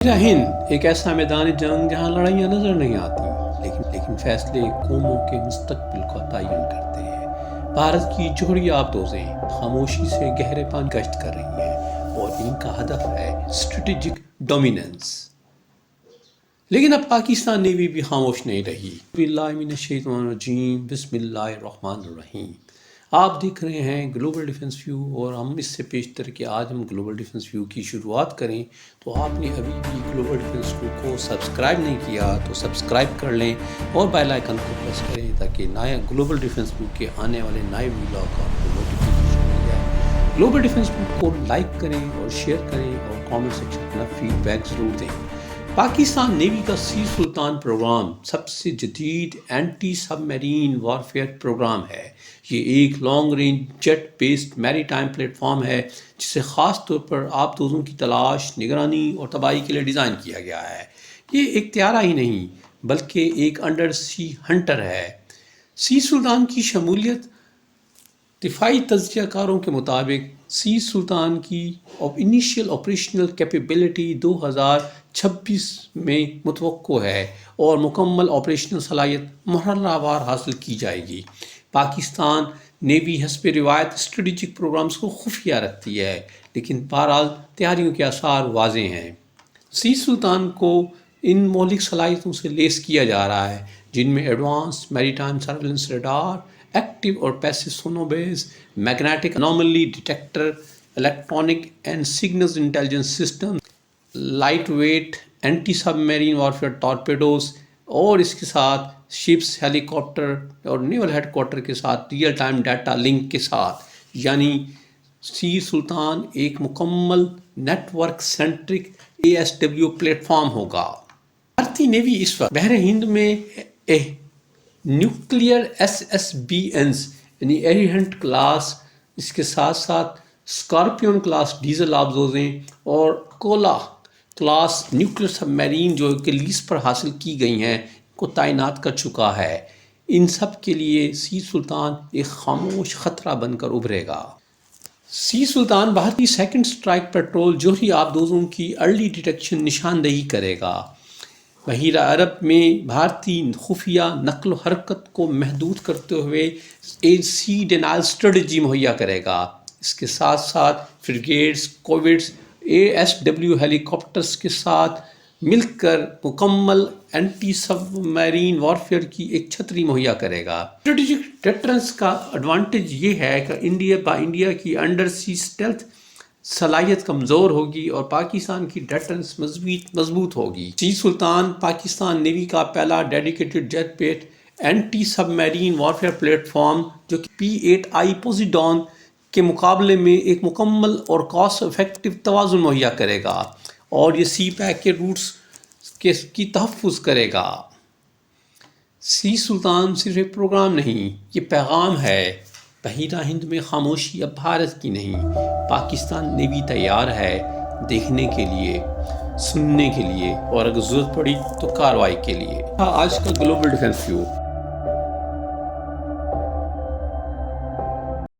میرا ہند ایک ایسا میدان جنگ جہاں لڑائیاں نظر نہیں آتی لیکن فیصلے قوموں کے مستقبل کا تعین کرتے ہیں۔ بھارت کی جوہری آبدوزیں خاموشی سے گہرے پان گشت کر رہی ہیں اور ان کا ہدف ہے اسٹریٹجک ڈومیننس۔ لیکن اب پاکستان نیوی بھی خاموش نہیں رہی۔ باللہ من الشیطان الرجیم، بسم اللہ الرحمن الرحیم۔ آپ دیکھ رہے ہیں گلوبل ڈیفنس ویو، اور ہم اس سے پیشتر کہ آج ہم گلوبل ڈیفنس ویو کی شروعات کریں تو آپ نے ابھی بھی گلوبل ڈیفنس ویو کو سبسکرائب نہیں کیا تو سبسکرائب کر لیں اور بیل آئیکن کو پریس کریں تاکہ نیا گلوبل ڈیفنس ویو کے آنے والے نئے ویڈیو کا آپ کو نوٹیفیکیشن مل جائے۔ گلوبل ڈیفنس ویو کو لائک کریں اور شیئر کریں اور کامنٹ سیکشن میں اپنا فیڈ بیک ضرور دیں۔ پاکستان نیوی کا سی سلطان پروگرام سب سے جدید anti submarine warfare programme ہے۔ یہ ایک لانگ رینج جیٹ بیسڈ میری ٹائم پلیٹ فارم ہے جسے خاص طور پر آبدوزوں کی تلاش، نگرانی اور تباہی کے لیے ڈیزائن کیا گیا ہے۔ یہ ایک طیارہ ہی نہیں بلکہ ایک انڈر سی ہنٹر ہے۔ سی سلطان کی شمولیت دفاعی تجزیہ کاروں کے مطابق سی سلطان کی انیشیل آپریشنل کیپیبلٹی 2026 میں متوقع ہے اور مکمل آپریشنل صلاحیت مرحلہ وار حاصل کی جائے گی۔ پاکستان نیوی حسب روایت اسٹریٹجک پروگرامز کو خفیہ رکھتی ہے، لیکن بہرحال تیاریوں کے آثار واضح ہیں۔ سی سلطان کو ان مہلک صلاحیتوں سے لیس کیا جا رہا ہے جن میں advance maritime surveillance radar, active اور passive sonobuoys, magnetic anomaly detector, electronic and signals intelligence system, light weight anti submarine warfare torpedoes, اور اس کے ساتھ شپس، ہیلی کاپٹر اور نیول ہیڈ کوارٹر کے ساتھ ریئل ٹائم ڈیٹا لنک کے ساتھ، یعنی سی سلطان ایک مکمل network centric ASW platform ہوگا۔ بھارتی نیوی اس وقت بحر ہند میں نیوکلیئر SSBNs یعنی ایریہنٹ کلاس، اس کے ساتھ ساتھ اسکارپیون کلاس ڈیزل آبدوزیں اور کولا کلاس نیوکلیئر سب میرین جو کہ لیز پر حاصل کی گئی ہیں کو تعینات کر چکا ہے۔ ان سب کے لیے سی سلطان ایک خاموش خطرہ بن کر ابھرے گا۔ سی سلطان بھارتی سیکنڈ اسٹرائک پیٹرول جوہری آبدوزوں کی ارلی ڈیٹیکشن نشاندہی کرے گا۔ بحیرہ عرب میں بھارتی خفیہ نقل و حرکت کو محدود کرتے ہوئے سی ڈینائل اسٹریٹجی مہیا کرے گا۔ اس کے ساتھ ساتھ فریگیٹس، کوویٹس، ASW ہیلی کاپٹرز کے ساتھ مل کر مکمل اینٹی سب میرین وارفیئر کی ایک چھتری مہیا کرے گا۔ اسٹریٹجک ڈیٹرنس کا ایڈوانٹیج یہ ہے کہ انڈیا کی انڈر سی اسٹیلتھ صلاحیت کمزور ہوگی اور پاکستان کی ڈیٹرنس مضبوط ہوگی۔ سی سلطان پاکستان نیوی کا پہلا dedicated jet based anti submarine warfare plate form جو کہ P-8I پوسیڈون کے مقابلے میں ایک مکمل اور کاسٹ افیکٹو توازن مہیا کرے گا اور یہ سی پیک کے روٹس کی تحفظ کرے گا۔ سی سلطان صرف ایک پروگرام نہیں، یہ پیغام ہے۔ بحیرہ ہند میں خاموشی اب بھارت کی نہیں، پاکستان نیوی تیار ہے دیکھنے کے لیے، سننے کے لیے اور اگر ضرورت پڑی تو کارروائی کے لیے۔ آج کا گلوبل ڈیفنس ویو